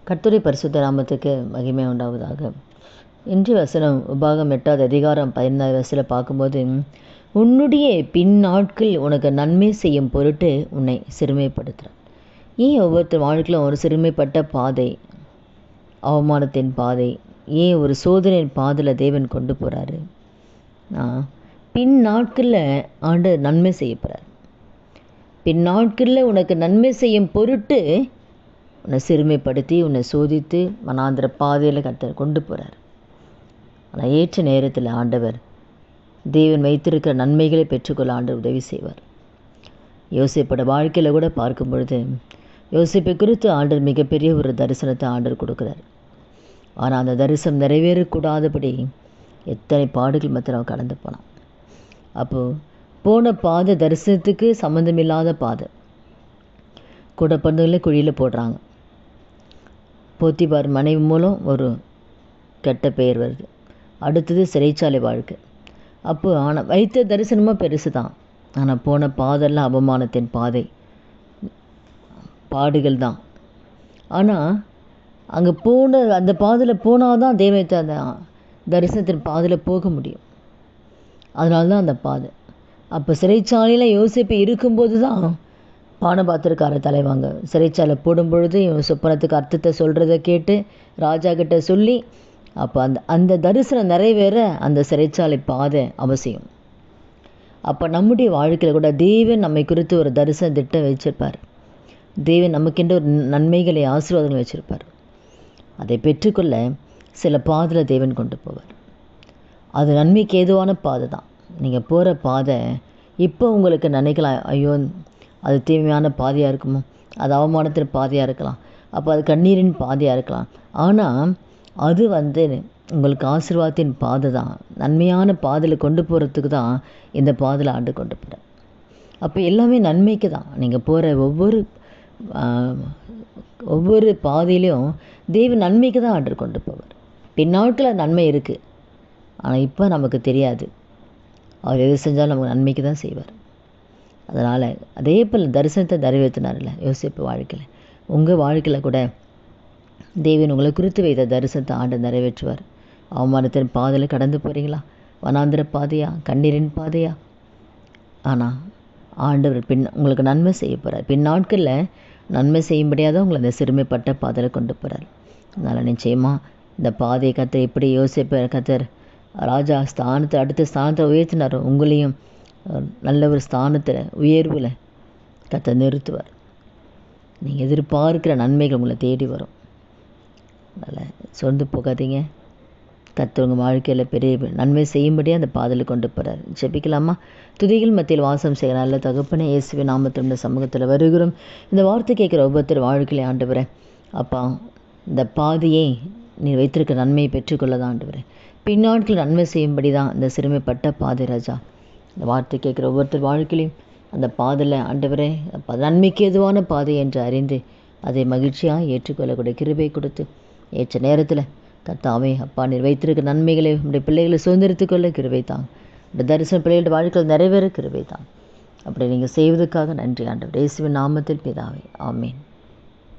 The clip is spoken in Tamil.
கர்த்தருடைய பரிசுத்த நாமத்துக்கு மகிமை உண்டாவதாக. இன்றைய வசனம் உபாகம் 8வது அதிகாரம் 15வது வசனத்தில் பார்க்கும்போது, உன்னுடைய பின்னாட்கள் உனக்கு நன்மை செய்யும் பொருட்டு உன்னை சிறுமைப்படுத்துகிறார். ஏன் ஒவ்வொருத்தர் வாழ்க்கையிலும் ஒரு சிறுமைப்பட்ட பாதை, அவமானத்தின் பாதை, ஏன் ஒரு சோதனையின் பாதையில் தேவன் கொண்டு போகிறாரு? பின் நாட்களில் ஆண்டவர் நன்மை செய்ய போகிறார். பின் நாட்களில் உனக்கு நன்மை செய்யும் பொருட்டு உன்னை சிறுமைப்படுத்தி உன்னை சோதித்து மனாந்திர பாதையில் கர்த்தர் கொண்டு போகிறார். ஆனால் ஏற்ற நேரத்தில் ஆண்டவர் தேவன் வைத்திருக்கிற நன்மைகளை பெற்றுக்கொள்ள ஆண்டவர் உதவி செய்வார். யோசேப்போட வாழ்க்கையில் கூட பார்க்கும் பொழுது யோசேப்பை குறித்து ஆண்டவர் மிகப்பெரிய ஒரு தரிசனத்தை ஆண்டவர் கொடுக்குறார். ஆனால் அந்த தரிசனம் நிறைவேறக்கூடாதபடி எத்தனை பாடுகள் மத்தியில் அவன் கடந்து போனான். அப்போது போன பாதை தரிசனத்துக்கு சம்மந்தமில்லாத பாதை. கூட பிறந்தவங்களே குழியில் போடுறாங்க. போத்திபார் மனைவி மூலம் ஒரு கெட்ட பெயர் வருது. அடுத்தது சிறைச்சாலை வாழ்க்கை. அப்போ ஆனால் வைத்த தரிசனமாக பெருசு தான். ஆனால் போன பாதெல்லாம் அவமானத்தின் பாதை, பாடுகள் தான். ஆனால் அங்கே போன அந்த பாதையில் போனால் தான் தேவத்தை அந்த தரிசனத்தின் பாதையில் போக முடியும். அதனால தான் அந்த பாதை. அப்போ சிறைச்சாலையில் யோசிப்பு இருக்கும்போது தான் பானபாத்திரக்கார தலைவாங்க சிறைச்சாலை போடும் பொழுது இவன் சொப்பனத்துக்கு அர்த்தத்தை சொல்கிறத கேட்டு ராஜா கிட்ட சொல்லி, அப்போ அந்த தரிசனம் நிறைவேற அந்த சிறைச்சாலை பாதை அவசியம். அப்போ நம்முடைய வாழ்க்கையில் கூட தேவன் நம்மை குறித்து ஒரு தரிசன திட்டம் வச்சிருப்பார். தேவன் நமக்கென்று ஒரு நன்மைகளை ஆசீர்வாதங்கள் வச்சுருப்பார். அதை பெற்றுக்கொள்ள சில பாதையில் தேவன் கொண்டு போவார். அது நன்மைக்கு ஏதுவான பாதை தான். நீங்கள் போகிற பாதை இப்போ உங்களுக்கு நினைக்கலாம், ஐயோ அது தீமையான பாதையாக இருக்குமோ, அது அவமானத்தின் பாதையாக இருக்கலாம், அப்போ அது கண்ணீரின் பாதையாக இருக்கலாம். ஆனால் அது உங்களுக்கு ஆசீர்வாதத்தின் பாதை தான். நன்மையான பாதையில் கொண்டு போகிறதுக்கு தான் இந்த பாதையில் ஆண்டு கொண்டு போகிறார். அப்போ எல்லாமே நன்மைக்கு தான். நீங்கள் போகிற ஒவ்வொரு பாதையிலையும் தேவன் நன்மைக்கு தான் ஆண்டு கொண்டு போவார். பின்னாட்களில் நன்மை இருக்குது, ஆனால் இப்போ நமக்கு தெரியாது. அவர் எது செஞ்சாலும் நமக்கு நன்மைக்கு தான் செய்வார். அதனால் அதே போல் தரிசனத்தை நிறைவேற்றினார்ல யோசேப்பு வாழ்க்கையில், உங்கள் வாழ்க்கையில் கூட தேவன் உங்களை குறித்து வைத்த தரிசனத்தை ஆண்டு நிறைவேற்றுவார். அவமானத்தின் பாதையில் கடந்து போகிறீங்களா? வனாந்திர பாதையா, கண்ணீரின் பாதையா? ஆனால் ஆண்டவர் உங்களுக்கு நன்மை செய்ய போகிறார். பின்னாட்களில் நன்மை செய்யும்படியாக உங்களை அந்த சிறுமைப்பட்ட பாதையில் கொண்டு போகிறார். அதனால் நிச்சயமாக இந்த பாதையை கத்தர் எப்படி யோசிப்ப கத்தர் ராஜா ஸ்தானத்தை அடுத்த ஸ்தானத்தை உயர்த்தினார், உங்களையும் நல்ல ஒரு ஸ்தானத்தில் உயர்வில் கத்தர் நிறுத்துவார். நீங்கள் எதிர்பார்க்கிற நன்மைகள் உங்களை தேடி வரும். அதனால் சொந்து போகாதீங்க. கத்தர் உங்கள் வாழ்க்கையில் பெரிய நன்மை செய்யும்படியாக அந்த பாதையில் கொண்டு போகிறார். ஜெபிக்கலாமா? துதிகள் மத்தியில் வாசம் செய்கிற நல்ல தகப்பனே, இயேசுவின் நாமத்தில் இந்த சமூகத்தில் வருகிறோம். இந்த வார்த்தை கேட்குற ஒவ்வொருத்தர் வாழ்க்கையில் ஆண்டவரே, அப்பா இந்த பாதையை நீ வைத்திருக்க நன்மையை பெற்றுக்கொள்ளதான் ஆண்டவரே. பின்னாட்கள் நன்மை செய்யும்படி தான் இந்த சிறுமைப்பட்ட பாதை ராஜா. இந்த வார்த்தை கேட்குற ஒவ்வொருத்தர் வாழ்க்கையிலையும் அந்த பாதையில் ஆண்டவரே நன்மைக்கு எதுவான பாதை என்று அறிந்து அதை மகிழ்ச்சியாக ஏற்றுக்கொள்ளக்கூடிய கிருபை கொடுத்து ஏற்ற நேரத்தில் கர்த்தாவே அப்பா நீர் வைத்திருக்க நன்மைகளை உடைய பிள்ளைகளை சுதந்திரத்துக்கொள்ள கிருபை தான். இந்த தரிசன பிள்ளைகளோட வாழ்க்கையில் நிறைவேற கிருபை தான். அப்படி நீங்கள் செய்வதற்காக நன்றி ஆண்டவர். இயேசுவின் நாமத்தில் பிதாவே, ஆமேன்.